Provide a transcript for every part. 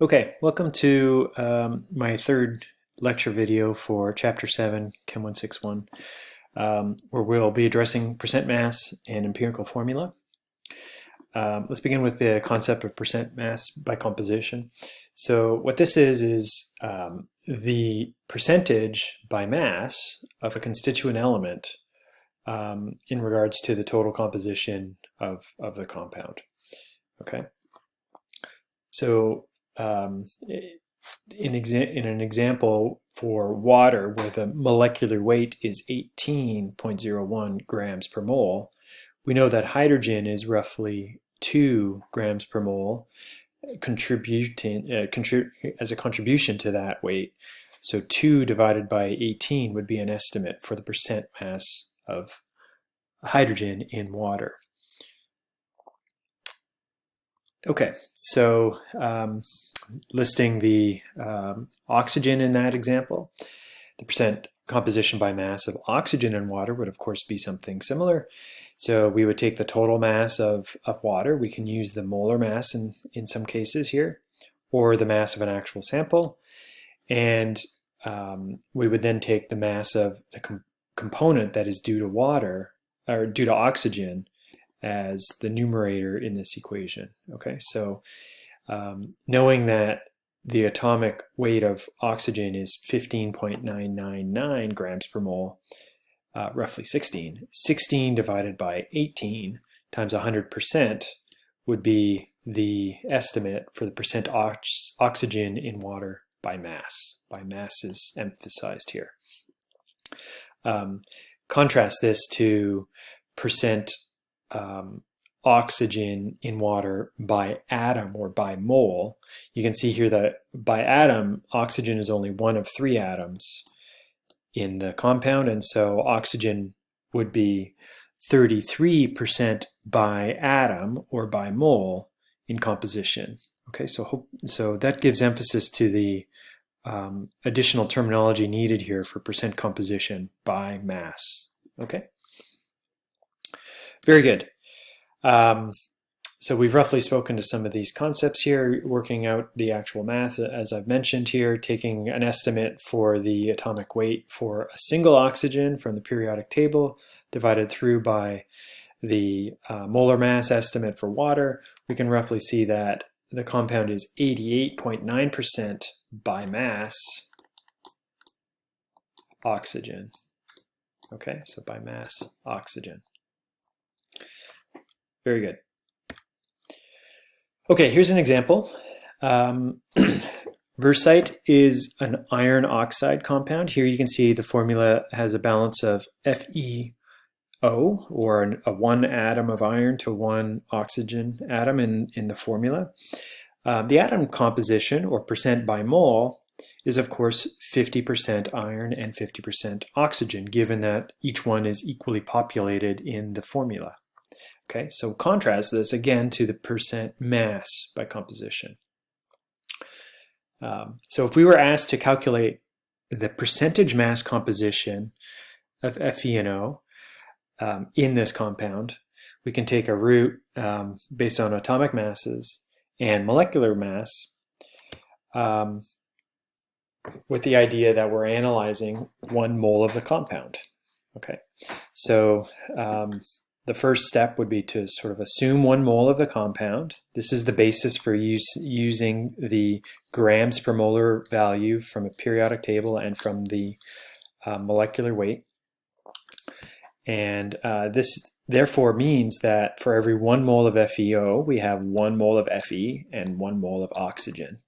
Okay, welcome to my third lecture video for Chapter 7, Chem 161, where we'll be addressing percent mass and empirical formula. Let's begin with the concept of percent mass by composition. So what this is the percentage by mass of a constituent element in regards to the total composition of the compound. Okay, so in an example for water where the molecular weight is 18.01 grams per mole, we know that hydrogen is roughly 2 grams per mole contributing as a contribution to that weight. So 2 divided by 18 would be an estimate for the percent mass of hydrogen in water. Okay, so listing the oxygen in that example, the percent composition by mass of oxygen in water would of course be something similar. So we would take the total mass of water. We can use the molar mass in some cases here, or the mass of an actual sample. And we would then take the mass of the component that is due to water, or due to oxygen, as the numerator in this equation. Okay, so knowing that the atomic weight of oxygen is 15.999 grams per mole, roughly 16 divided by 18 times 100% would be the estimate for the percent oxygen in water by mass. By mass is emphasized here. Contrast this to percent oxygen in water by atom or by mole. You can see here that by atom, oxygen is only one of 3 atoms in the compound, and so oxygen would be 33% by atom or by mole in composition. Okay, so that gives emphasis to the additional terminology needed here for percent composition by mass. Okay. Very good. So we've roughly spoken to some of these concepts here, working out the actual math, as I've mentioned here, taking an estimate for the atomic weight for a single oxygen from the periodic table, divided through by the molar mass estimate for water. We can roughly see that the compound is 88.9% by mass oxygen. Okay, so by mass oxygen. Very good. Okay, here's an example. Versite is an iron oxide compound. Here you can see the formula has a balance of FeO, or a 1 atom of iron to 1 oxygen atom in the formula. The atom composition, or percent by mole, is of course 50% iron and 50% oxygen, given that each one is equally populated in the formula. Okay, so contrast this again to the percent mass by composition. So if we were asked to calculate the percentage mass composition of FeNO in this compound, we can take a root based on atomic masses and molecular mass, with the idea that we're analyzing 1 mole of the compound. Okay, so the first step would be to sort of assume 1 mole of the compound. This is the basis for using the grams per molar value from a periodic table and from the molecular weight. And this therefore means that for every 1 mole of FeO, we have 1 mole of Fe and 1 mole of oxygen.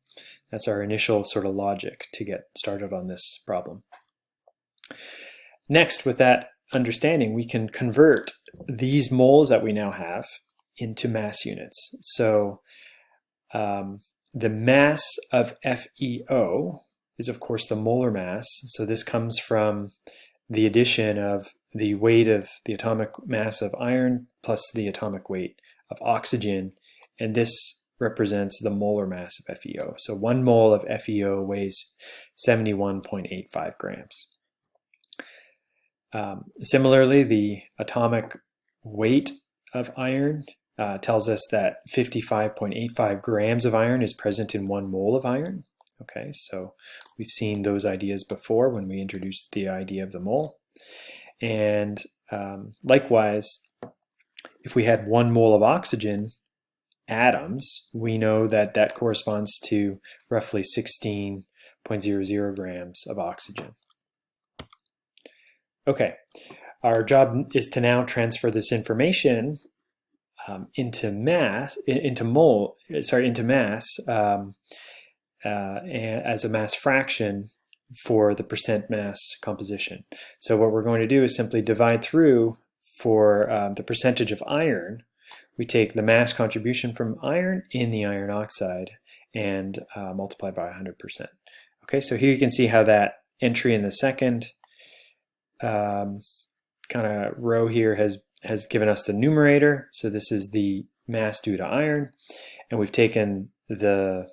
That's our initial sort of logic to get started on this problem. Next, with that understanding, we can convert these moles that we now have into mass units. So the mass of FeO is of course the molar mass. So this comes from the addition of the weight of the atomic mass of iron plus the atomic weight of oxygen, and this represents the molar mass of FeO. So 1 mole of FeO weighs 71.85 grams. Similarly, the atomic weight of iron tells us that 55.85 grams of iron is present in 1 mole of iron. Okay, so we've seen those ideas before when we introduced the idea of the mole. And likewise, if we had 1 mole of oxygen atoms, we know that that corresponds to roughly 16.00 grams of oxygen. Okay, our job is to now transfer this information into mass as a mass fraction for the percent mass composition. So what we're going to do is simply divide through for the percentage of iron. We take the mass contribution from iron in the iron oxide and multiply by 100%. Okay, so here you can see how that entry in the second kind of row here has given us the numerator. So this is the mass due to iron, and we've taken the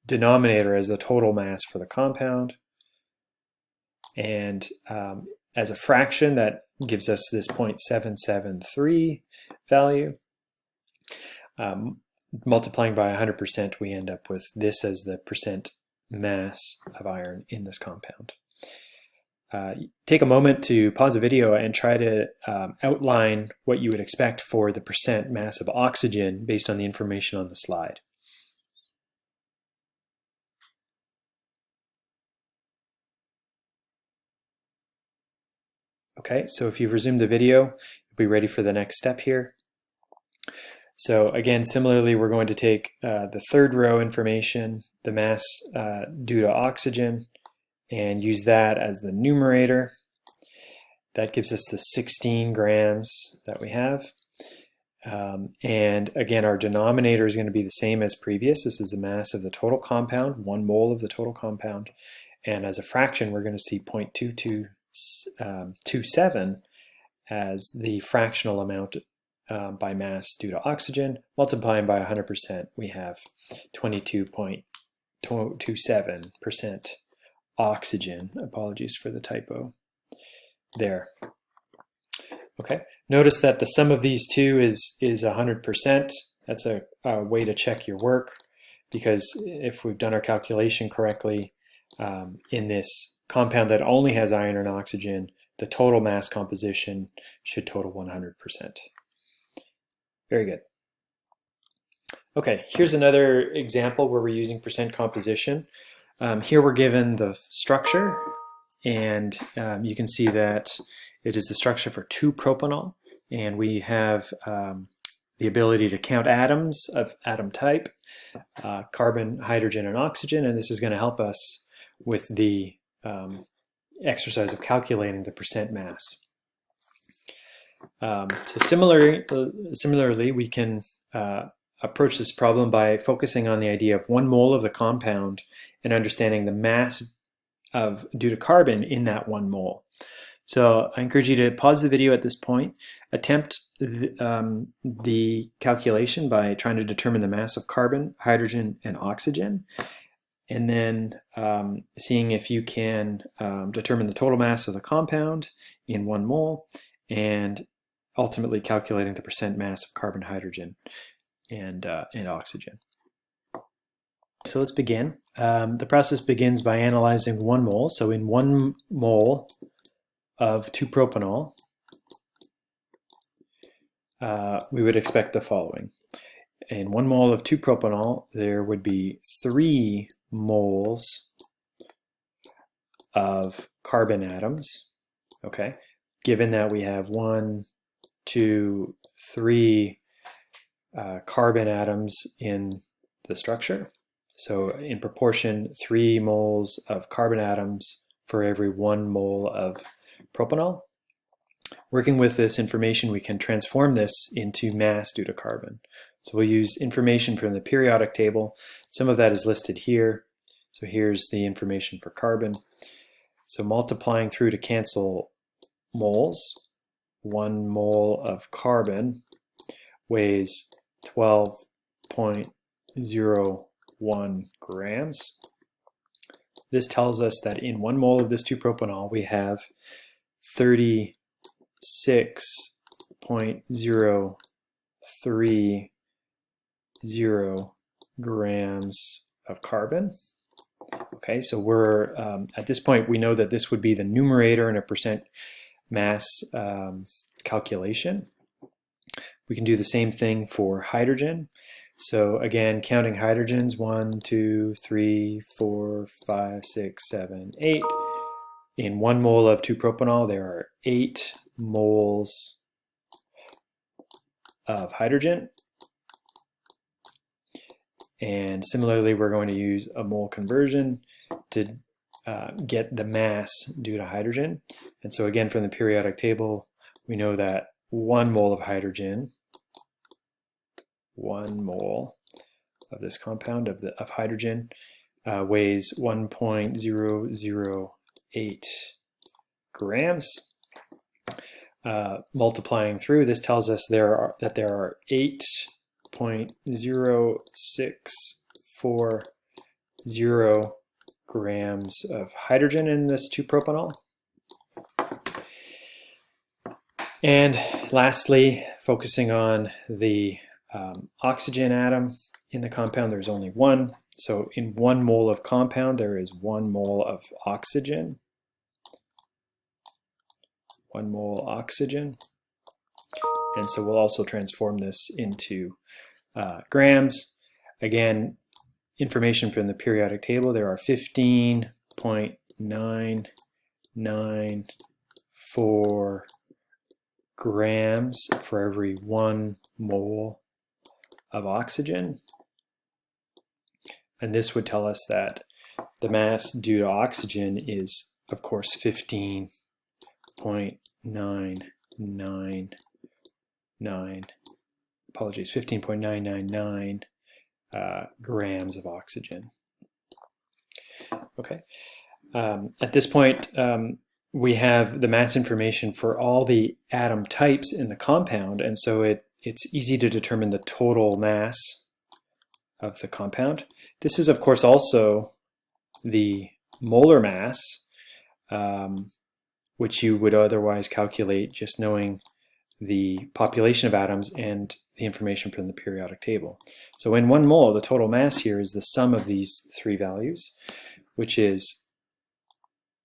denominator as the total mass for the compound, and as a fraction that gives us this 0.773 value. Multiplying by 100%, we end up with this as the percent mass of iron in this compound. Take a moment to pause the video and try to outline what you would expect for the percent mass of oxygen based on the information on the slide. Okay, so if you've resumed the video, you'll be ready for the next step here. So again, similarly, we're going to take the third row information, the mass due to oxygen, and use that as the numerator. That gives us the 16 grams that we have. And again, our denominator is going to be the same as previous. This is the mass of the total compound, 1 mole of the total compound. And as a fraction, we're going to see 0.2227 as the fractional amount by mass due to oxygen. Multiplying by 100%, we have 22.27% oxygen. Apologies for the typo there. Okay, notice that the sum of these two is 100%. That's a way to check your work, because if we've done our calculation correctly, in this compound that only has iron and oxygen, the total mass composition should total 100%. Very good. Okay, here's another example where we're using percent composition. Here we're given the structure, and you can see that it is the structure for 2-propanol, and we have the ability to count atoms of atom type, carbon, hydrogen, and oxygen, and this is going to help us with the exercise of calculating the percent mass. So similarly, we can approach this problem by focusing on the idea of 1 mole of the compound and understanding the mass due to carbon in that 1 mole. So I encourage you to pause the video at this point, attempt the calculation by trying to determine the mass of carbon, hydrogen, and oxygen, and then seeing if you can determine the total mass of the compound in 1 mole, and ultimately calculating the percent mass of carbon, hydrogen, and oxygen. So let's begin. The process begins by analyzing 1 mole. So in 1 mole of 2-propanol, we would expect the following. In 1 mole of 2-propanol, there would be 3 moles of carbon atoms, okay? Given that we have 1, 2, 3 carbon atoms in the structure. So in proportion, 3 moles of carbon atoms for every 1 mole of propanol. Working with this information, we can transform this into mass due to carbon. So we'll use information from the periodic table. Some of that is listed here. So here's the information for carbon. So multiplying through to cancel moles, 1 mole of carbon weighs 12.01 grams. This tells us that in 1 mole of this 2-propanol, we have 36.0 0.30 grams of carbon. Okay, so we're at this point we know that this would be the numerator in a percent mass calculation. We can do the same thing for hydrogen. So again, counting hydrogens, 1, 2, 3, 4, 5, 6, 7, 8. In 1 mole of 2-propanol, there are 8 moles of hydrogen. And similarly, we're going to use a mole conversion to get the mass due to hydrogen. And so again, from the periodic table, we know that 1 mole of hydrogen, 1 mole of this compound of hydrogen weighs 1.008 grams. Multiplying through, this tells us that there are 8.0640 grams of hydrogen in this 2-propanol. And lastly, focusing on the oxygen atom in the compound, there's only 1. So in 1 mole of compound, there is 1 mole of oxygen. 1 mole oxygen. And so we'll also transform this into grams. Again, information from the periodic table, there are 15.994 grams for every 1 mole of oxygen. And this would tell us that the mass due to oxygen is, of course, 15.999 grams of oxygen. Okay. At this point, we have the mass information for all the atom types in the compound, and so it's easy to determine the total mass of the compound. This is, of course, also the molar mass, which you would otherwise calculate just knowing the population of atoms and the information from the periodic table. So in 1 mole, the total mass here is the sum of these 3 values, which is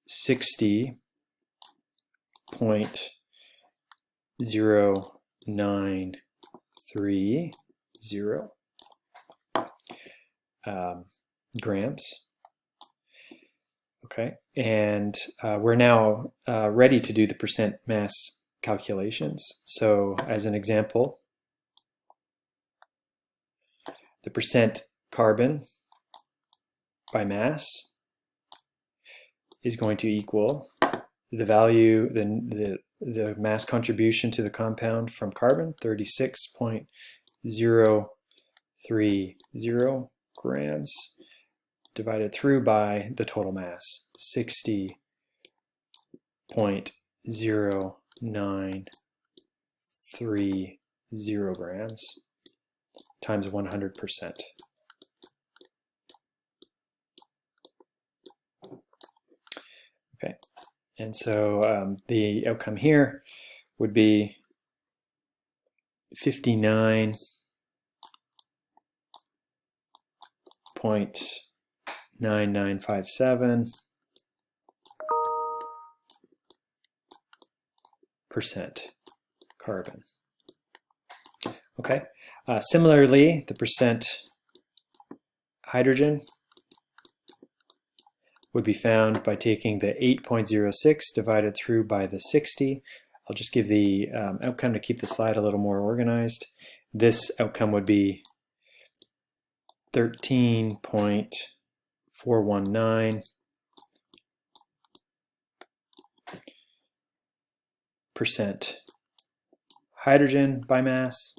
60.093 grams. Okay, and we're now ready to do the percent mass calculations. So as an example, the percent carbon by mass is going to equal the value, the mass contribution to the compound from carbon, 36.030 grams, divided through by the total mass, 60.0930 grams times 100%. Okay, and so the outcome here would be 59.9957% carbon. Okay. Similarly, the percent hydrogen would be found by taking the 8.06 divided through by the 60. I'll just give the outcome to keep the slide a little more organized. This outcome would be 13.419% hydrogen by mass,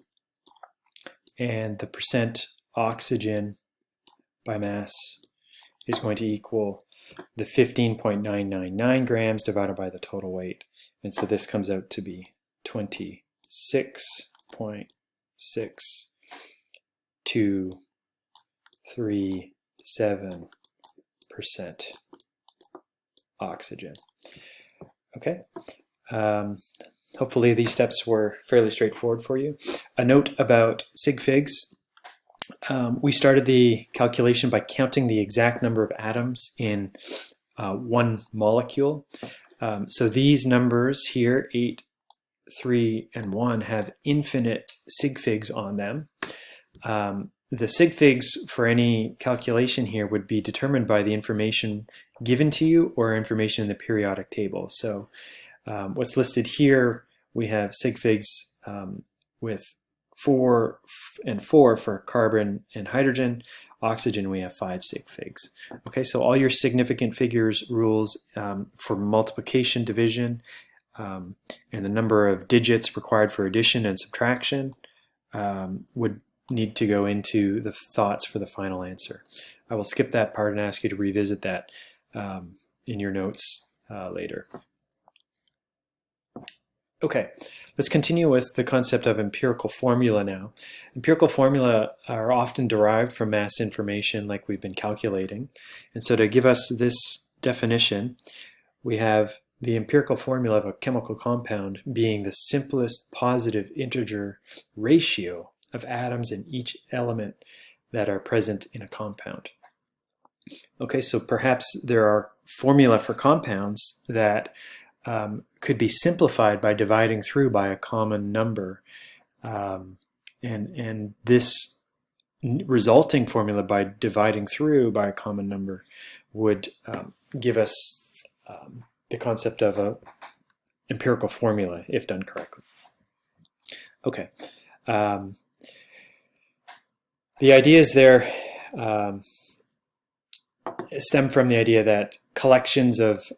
and the percent oxygen by mass is going to equal the 15.999 grams divided by the total weight. And so this comes out to be 26.6237% oxygen. Okay. hopefully these steps were fairly straightforward for you. A note about Sig Figs. We started the calculation by counting the exact number of atoms in one molecule. So these numbers here, 8, 3, and 1, have infinite Sig Figs on them. The Sig Figs for any calculation here would be determined by the information given to you or information in the periodic table. So what's listed here, we have Sig Figs with 4 and 4 for carbon and hydrogen. Oxygen, we have 5 Sig Figs. Okay, so all your significant figures rules for multiplication, division, and the number of digits required for addition and subtraction would need to go into the thoughts for the final answer. I will skip that part and ask you to revisit that in your notes later. Okay, let's continue with the concept of empirical formula now. Empirical formula are often derived from mass information like we've been calculating. And so to give us this definition, we have the empirical formula of a chemical compound being the simplest positive integer ratio of atoms in each element that are present in a compound. Okay, so perhaps there are formula for compounds that could be simplified by dividing through by a common number. And this resulting formula by dividing through by a common number would give us the concept of an empirical formula if done correctly. Okay. The ideas there stem from the idea that collections of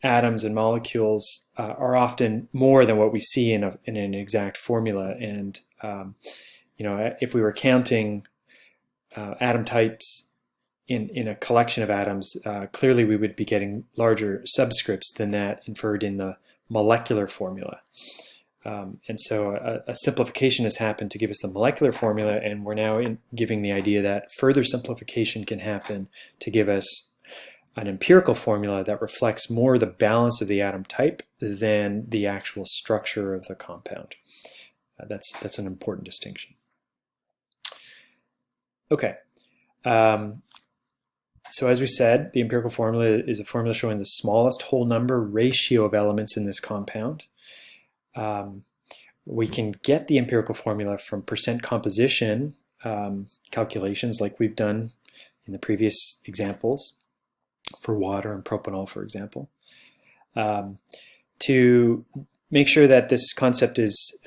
atoms and molecules are often more than what we see in an exact formula. And you know, if we were counting atom types in a collection of atoms, clearly we would be getting larger subscripts than that inferred in the molecular formula. And so a simplification has happened to give us the molecular formula, and we're now giving the idea that further simplification can happen to give us an empirical formula that reflects more the balance of the atom type than the actual structure of the compound. That's an important distinction. Okay. So as we said, the empirical formula is a formula showing the smallest whole number ratio of elements in this compound. We can get the empirical formula from percent composition calculations like we've done in the previous examples for water and propanol, for example. To make sure that this concept is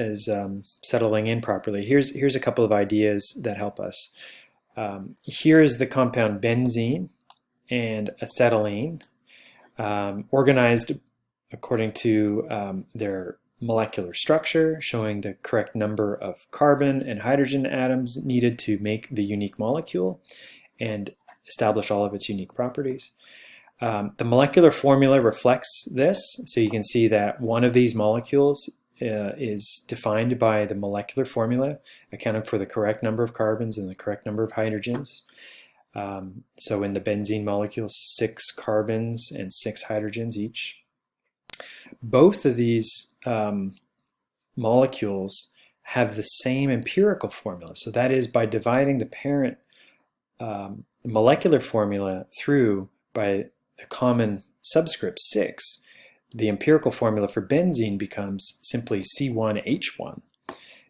settling in properly, here's a couple of ideas that help us. Here is the compound benzene and acetylene organized according to their molecular structure, showing the correct number of carbon and hydrogen atoms needed to make the unique molecule and establish all of its unique properties. The molecular formula reflects this, so you can see that one of these molecules is defined by the molecular formula, accounting for the correct number of carbons and the correct number of hydrogens. So in the benzene molecule, 6 carbons and 6 hydrogens each. Both of these molecules have the same empirical formula. So that is, by dividing the parent molecular formula through by the common subscript 6, the empirical formula for benzene becomes simply C1H1.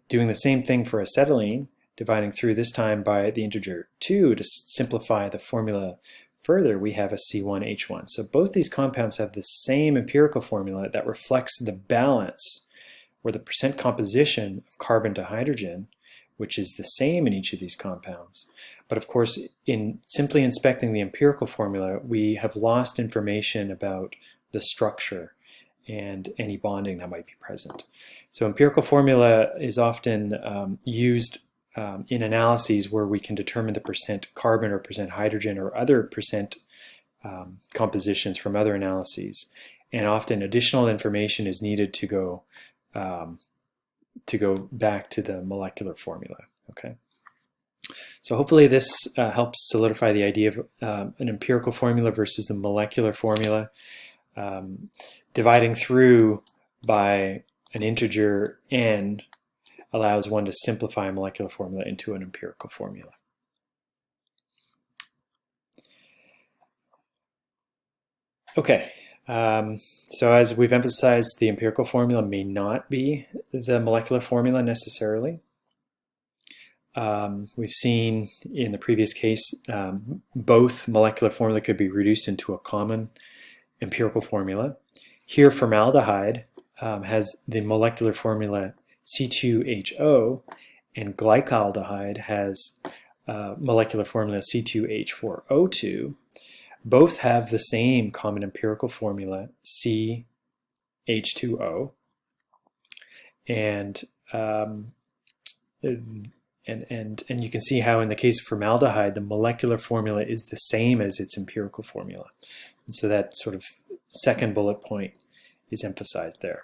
Doing the same thing for acetylene, dividing through this time by the integer 2 to simplify the formula further, we have a C1H1. So both these compounds have the same empirical formula that reflects the balance or the percent composition of carbon to hydrogen, which is the same in each of these compounds. But of course, in simply inspecting the empirical formula, we have lost information about the structure and any bonding that might be present. So empirical formula is often used in analyses where we can determine the percent carbon or percent hydrogen or other percent compositions from other analyses. And often additional information is needed to go back to the molecular formula. Okay. So hopefully this helps solidify the idea of an empirical formula versus the molecular formula. Dividing through by an integer n allows one to simplify a molecular formula into an empirical formula. Okay, so as we've emphasized, the empirical formula may not be the molecular formula necessarily. We've seen in the previous case, both molecular formula could be reduced into a common empirical formula. Here, formaldehyde has the molecular formula C2H0, and glycoldehyde has molecular formula C2H4O2. Both have the same common empirical formula, CH2O, and you can see how in the case of formaldehyde, the molecular formula is the same as its empirical formula. And so that sort of second bullet point is emphasized there.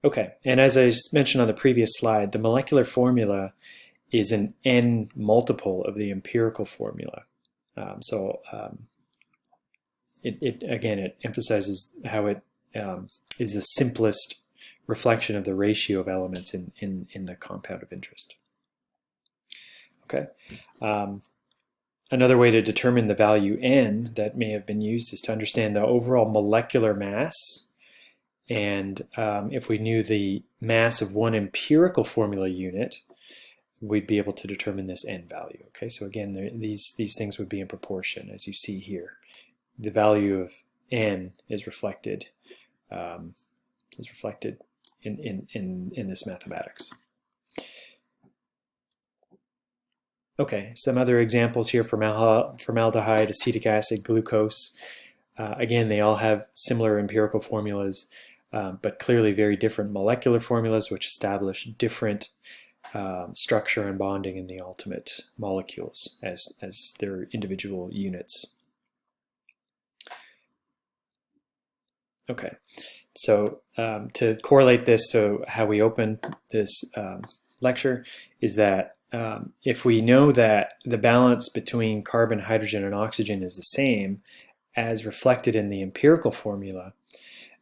Okay, and as I mentioned on the previous slide, the molecular formula is an n multiple of the empirical formula. It emphasizes how it is the simplest reflection of the ratio of elements in the compound of interest. Okay. Another way to determine the value n that may have been used is to understand the overall molecular mass. And if we knew the mass of one empirical formula unit, we'd be able to determine this n value. Okay, so again, these things would be in proportion, as you see here. The value of n is reflected in this mathematics. Okay, some other examples here: formaldehyde, acetic acid, glucose. Again, they all have similar empirical formulas, but clearly very different molecular formulas, which establish different structure and bonding in the ultimate molecules as their individual units. Okay, so to correlate this to how we open this lecture is that if we know that the balance between carbon, hydrogen, and oxygen is the same as reflected in the empirical formula,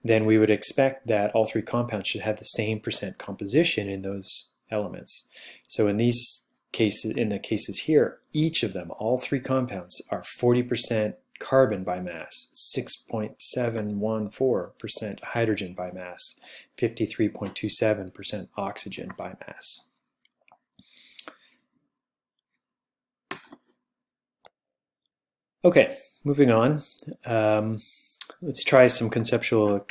then we would expect that all three compounds should have the same percent composition in those elements. So in these cases, in the cases here, each of them, all three compounds, are 40% carbon by mass, 6.714% hydrogen by mass, 53.27% oxygen by mass. Okay, moving on. Let's try some conceptual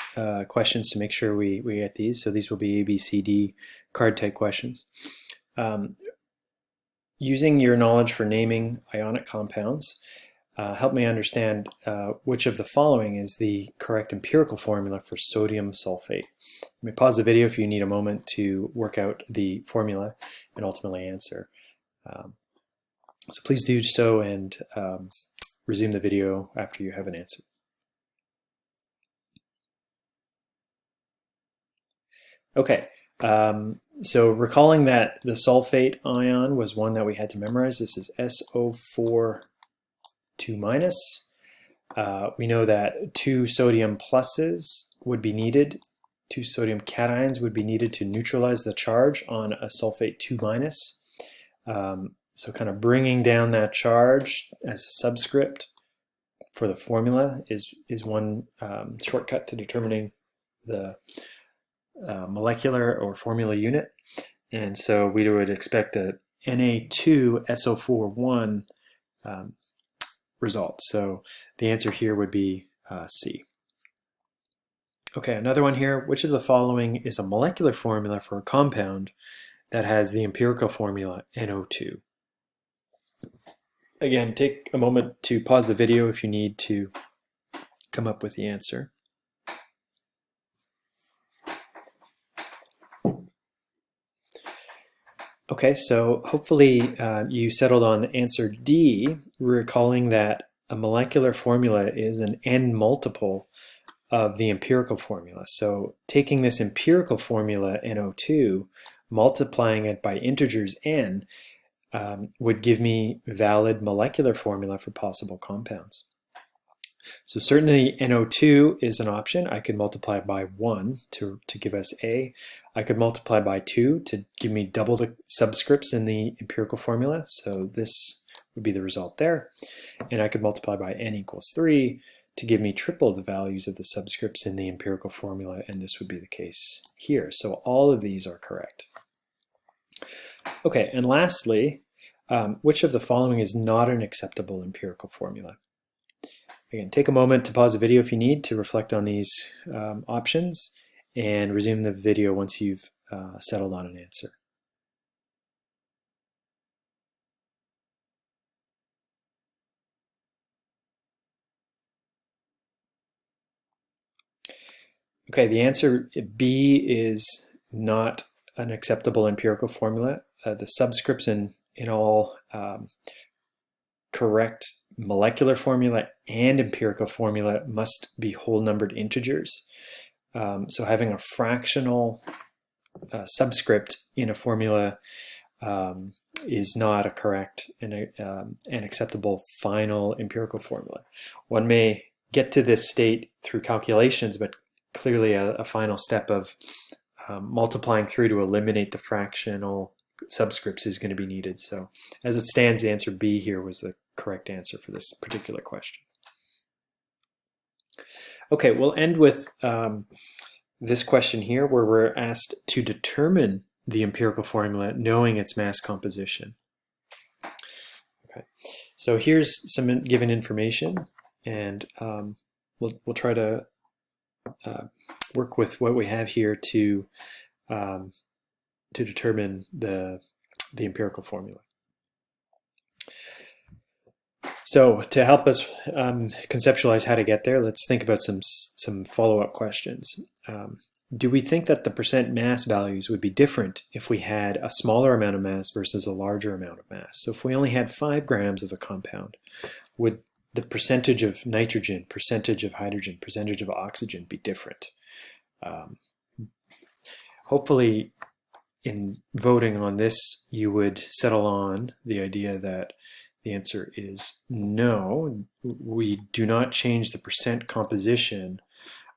questions to make sure we get these. So these will be A, B, C, D card type questions. Using your knowledge for naming ionic compounds, help me understand which of the following is the correct empirical formula for sodium sulfate. Let me pause the video if you need a moment to work out the formula and ultimately answer. So please do so and resume the video after you have an answer. Okay, so recalling that the sulfate ion was one that we had to memorize. This is SO4 2-. We know that 2 sodium pluses would be needed, 2 sodium cations would be needed to neutralize the charge on a sulfate 2-. So kind of bringing down that charge as a subscript for the formula is one shortcut to determining the molecular or formula unit. And so we would expect a Na2SO41 result. So the answer here would be C. Okay, another one here. Which of the following is a molecular formula for a compound that has the empirical formula NO2? Again, take a moment to pause the video if you need to come up with the answer. Okay, so hopefully you settled on answer D, recalling that a molecular formula is an n multiple of the empirical formula. So taking this empirical formula NO2, multiplying it by integers n, would give me valid molecular formula for possible compounds. So certainly NO2 is an option. I could multiply by 1 to give us A. I could multiply by 2 to give me double the subscripts in the empirical formula. So this would be the result there. And I could multiply by N equals 3 to give me triple the values of the subscripts in the empirical formula, and this would be the case here. So all of these are correct. Okay, and lastly, which of the following is not an acceptable empirical formula? Again, take a moment to pause the video if you need to reflect on these options, and resume the video once you've settled on an answer. Okay, the answer B is not an acceptable empirical formula. The subscripts in all correct molecular formula and empirical formula must be whole numbered integers. So having a fractional subscript in a formula is not a correct and acceptable final empirical formula. One may get to this state through calculations, but clearly a final step of multiplying through to eliminate the fractional subscripts is going to be needed. So as it stands, the answer B here was the correct answer for this particular question. Okay, we'll end with this question here where we're asked to determine the empirical formula knowing its mass composition. Okay, so here's some given information, and we'll try to work with what we have here to determine the empirical formula. So to help us conceptualize how to get there, let's think about some follow-up questions. Do we think that the percent mass values would be different if we had a smaller amount of mass versus a larger amount of mass? So if we only had 5 grams of the compound, would the percentage of nitrogen, percentage of hydrogen, percentage of oxygen be different? Hopefully, in voting on this, you would settle on the idea that the answer is no. We do not change the percent composition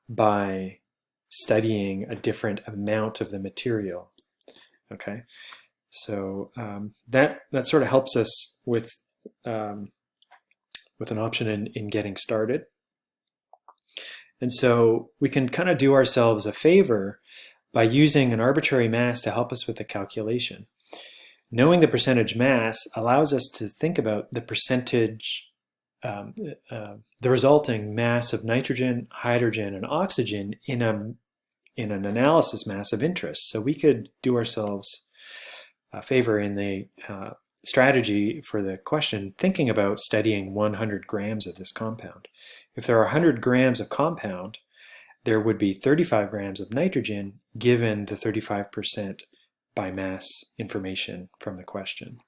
by studying a different amount of the material. Okay, so that sort of helps us with an option in getting started. And so we can kind of do ourselves a favor by using an arbitrary mass to help us with the calculation. Knowing the percentage mass allows us to think about the percentage, the resulting mass of nitrogen, hydrogen, and oxygen in an analysis mass of interest. So we could do ourselves a favor in the strategy for the question, thinking about studying 100 grams of this compound. If there are 100 grams of compound, there would be 35 grams of nitrogen given the 35% by mass information from the question.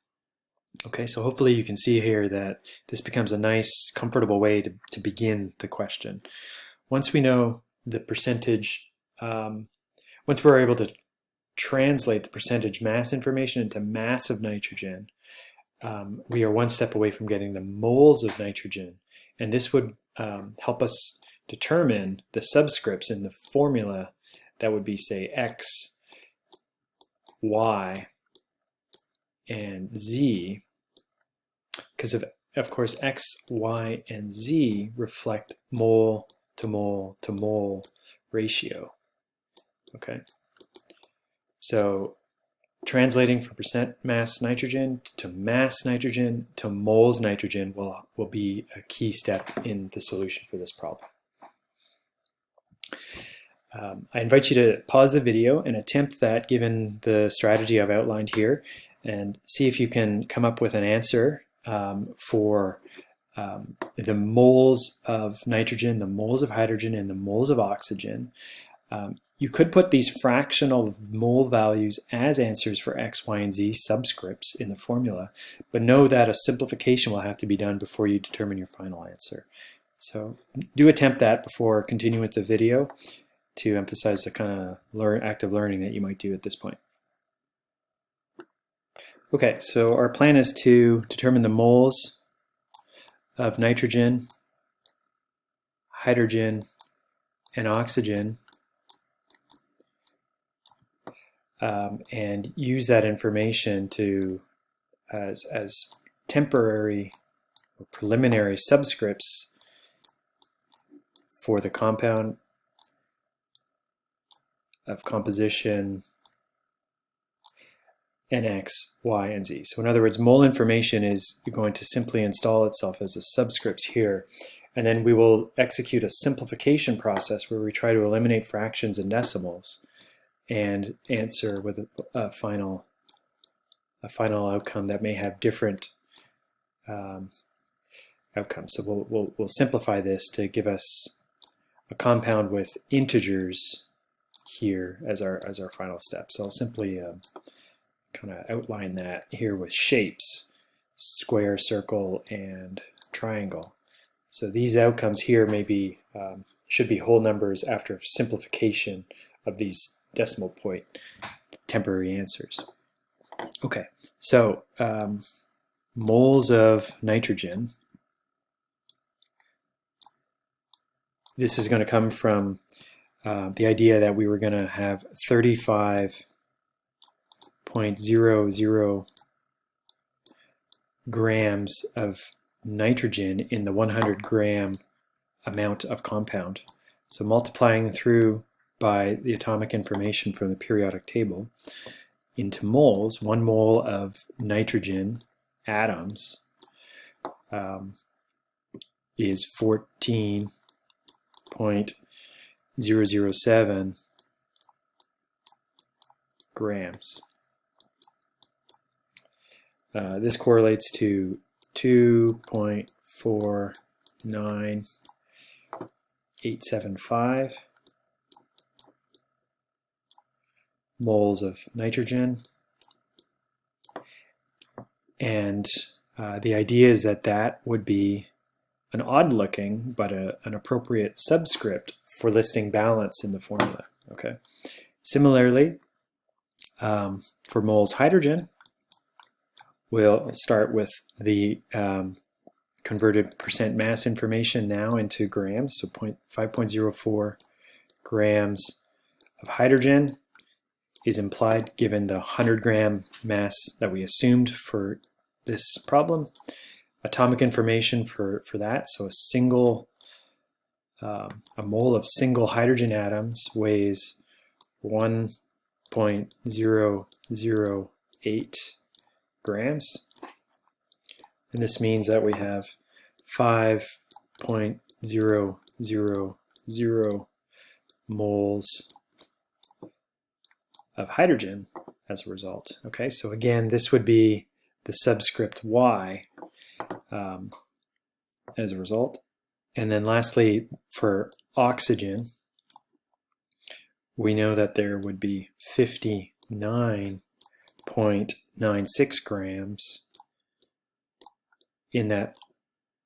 Okay, so hopefully you can see here that this becomes a nice, comfortable way to begin the question. Once we know the percentage, once we're able to translate the percentage mass information into mass of nitrogen, we are one step away from getting the moles of nitrogen, and this would help us determine the subscripts in the formula. That would be, say, X, Y, and Z, because of course X, Y, and Z reflect mole to mole to mole ratio. Okay, so translating from percent mass nitrogen to moles nitrogen will be a key step in the solution for this problem. I invite you to pause the video and attempt that given the strategy I've outlined here, and see if you can come up with an answer for the moles of nitrogen, the moles of hydrogen, and the moles of oxygen. You could put these fractional mole values as answers for X, Y, and Z subscripts in the formula, but know that a simplification will have to be done before you determine your final answer. So do attempt that before continuing with the video to emphasize the kind of active learning that you might do at this point. Okay, so our plan is to determine the moles of nitrogen hydrogen and oxygen, and use that information to as temporary or preliminary subscripts for the compound of composition NX, Y, and Z. So in other words, mole information is going to simply install itself as a subscripts here, and then we will execute a simplification process where we try to eliminate fractions and decimals and answer with a final outcome that may have different outcomes. So we'll simplify this to give us a compound with integers here as our final step. So I'll simply kind of outline that here with shapes: square, circle, and triangle. So these outcomes here may be should be whole numbers after simplification of these decimal point temporary answers. Okay, so moles of nitrogen. This is going to come from the idea that we were going to have 35.00 grams of nitrogen in the 100 gram amount of compound. So multiplying through by the atomic information from the periodic table into moles, 1 mole of nitrogen atoms is 14.007 grams. This correlates to 2.49875 moles of nitrogen, and the idea is that that would be an odd-looking but an appropriate subscript for listing balance in the formula. Okay. Similarly, for moles hydrogen, we'll start with the converted percent mass information now into grams. So 5.04 grams of hydrogen is implied given the 100 gram mass that we assumed for this problem. Atomic information for that, so a mole of single hydrogen atoms weighs 1.008 grams, and this means that we have 5.000 moles of hydrogen as a result. Okay, so again, this would be the subscript Y as a result. And then lastly, for oxygen, we know that there would be 59.96 grams in that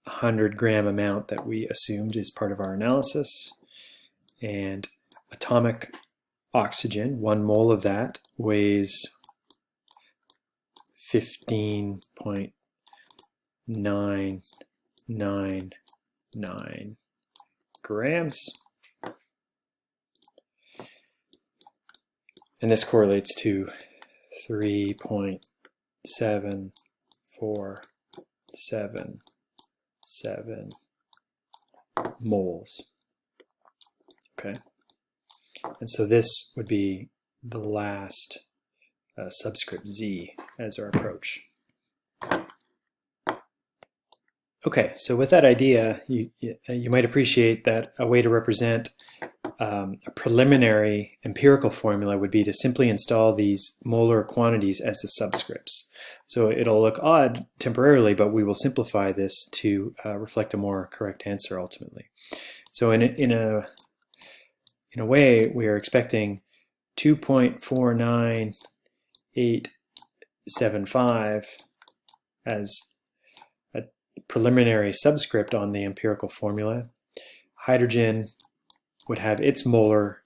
100 gram amount that we assumed is part of our analysis. And atomic oxygen, 1 mole of that, weighs 15.999 grams. And this correlates to 3.7477 moles. Okay. And so this would be the last subscript Z as our approach. Okay, so with that idea, you might appreciate that a way to represent a preliminary empirical formula would be to simply install these molar quantities as the subscripts. So it'll look odd temporarily, but we will simplify this to reflect a more correct answer ultimately. So in a way, we are expecting 2.49875 as a preliminary subscript on the empirical formula. Hydrogen would have its molar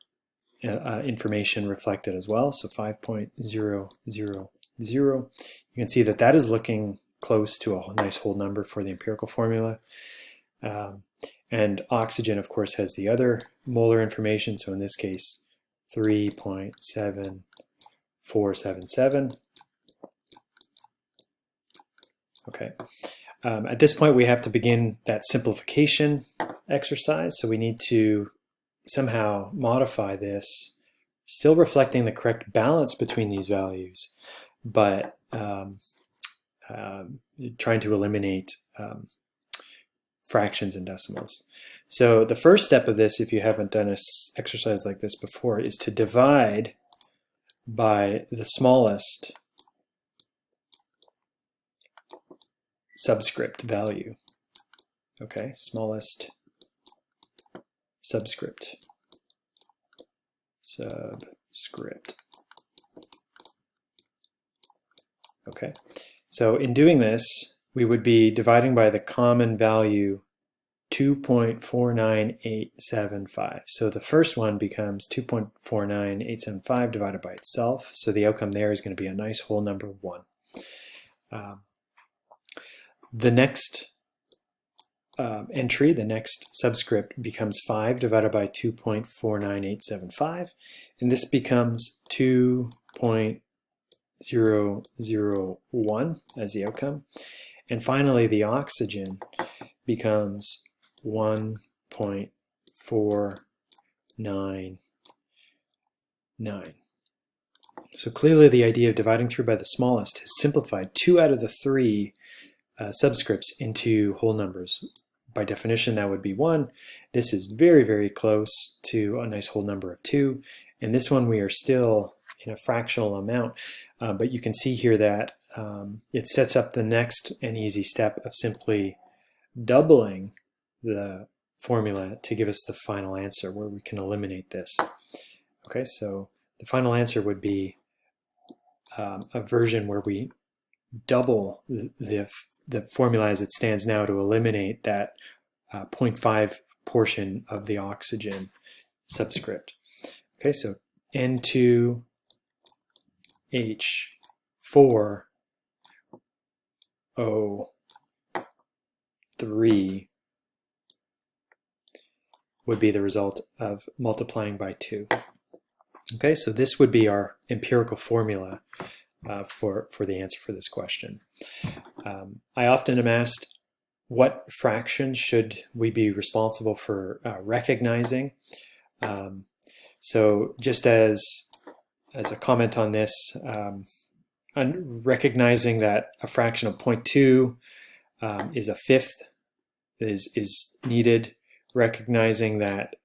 information reflected as well, so 5.000. You can see that that is looking close to a nice whole number for the empirical formula. And oxygen, of course, has the other molar information. So in this case, 3.7477. Okay. At this point, we have to begin that simplification exercise. So we need to somehow modify this, still reflecting the correct balance between these values, but trying to eliminate fractions and decimals. So the first step of this, if you haven't done an exercise like this before, is to divide by the smallest subscript value. Okay, smallest subscript. Okay, so in doing this, we would be dividing by the common value 2.49875. So the first one becomes 2.49875 divided by itself. So the outcome there is going to be a nice whole number 1. The next entry, the next subscript, becomes 5 divided by 2.49875. And this becomes 2.001 as the outcome. And finally, the oxygen becomes 1.499. So clearly the idea of dividing through by the smallest has simplified 2 out of the 3 subscripts into whole numbers. By definition, that would be 1. This is very, very close to a nice whole number of 2. And this one we are still in a fractional amount. But you can see here that it sets up the next and easy step of simply doubling the formula to give us the final answer where we can eliminate this. Okay, so the final answer would be a version where we double the formula as it stands now to eliminate that 0.5 portion of the oxygen subscript. Okay, so N2H4O3 would be the result of multiplying by 2. Okay, so this would be our empirical formula for the answer for this question. I often am asked, what fractions should we be responsible for recognizing? So just as a comment on this, recognizing that a fraction of 0.2 is a fifth is needed. Recognizing that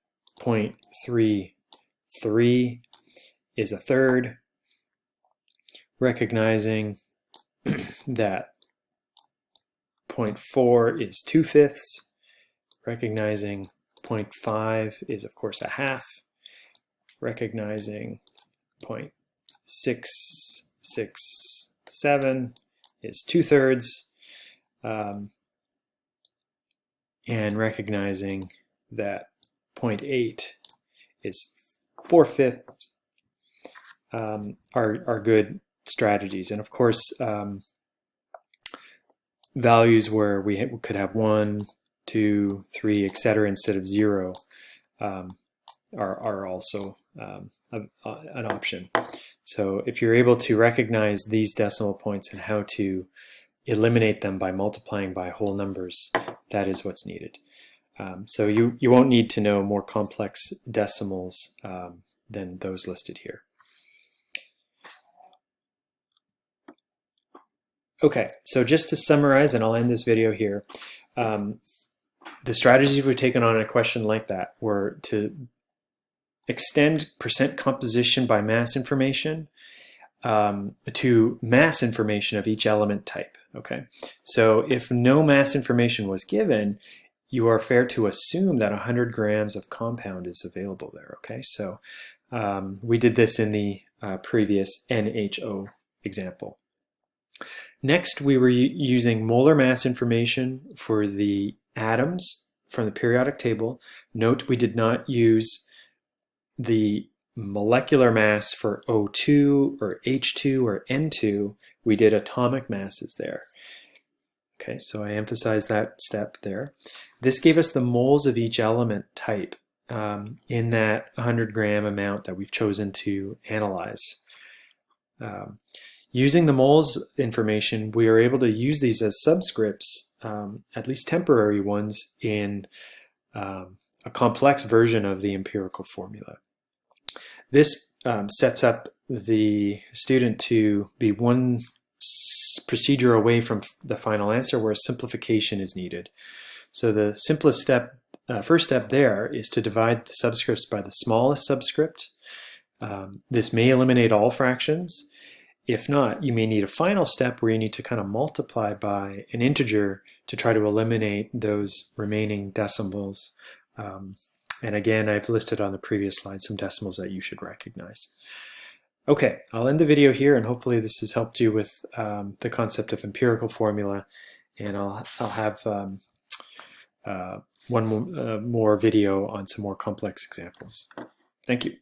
0.33 is a third. Recognizing that 0.4 is 2/5. Recognizing 0.5 is, of course, a half. Recognizing 0.667 is 2/3. And recognizing that 0.8 is 4/5 are good strategies. And of course, values where we could have 1, 2, 3, etc. instead of 0 are also an option. So if you're able to recognize these decimal points and how to eliminate them by multiplying by whole numbers, that is what's needed. So you won't need to know more complex decimals than those listed here. Okay, so just to summarize, and I'll end this video here, the strategies we've taken on a question like that were to extend percent composition by mass information to mass information of each element type. Okay, so if no mass information was given, you are fair to assume that 100 grams of compound is available there. Okay, so we did this in the previous NHO example. Next, we were using molar mass information for the atoms from the periodic table. Note we did not use the molecular mass for O2 or H2 or N2. We did atomic masses there. Okay, so I emphasize that step there. This gave us the moles of each element type in that 100 gram amount that we've chosen to analyze. Using the moles information, we are able to use these as subscripts, at least temporary ones, in a complex version of the empirical formula. This sets up the student to be one procedure away from the final answer where simplification is needed. So the simplest step, first step there, is to divide the subscripts by the smallest subscript. This may eliminate all fractions. If not, you may need a final step where you need to kind of multiply by an integer to try to eliminate those remaining decimals. And again, I've listed on the previous slide some decimals that you should recognize. Okay, I'll end the video here, and hopefully this has helped you with the concept of empirical formula, and I'll have one more video on some more complex examples. Thank you.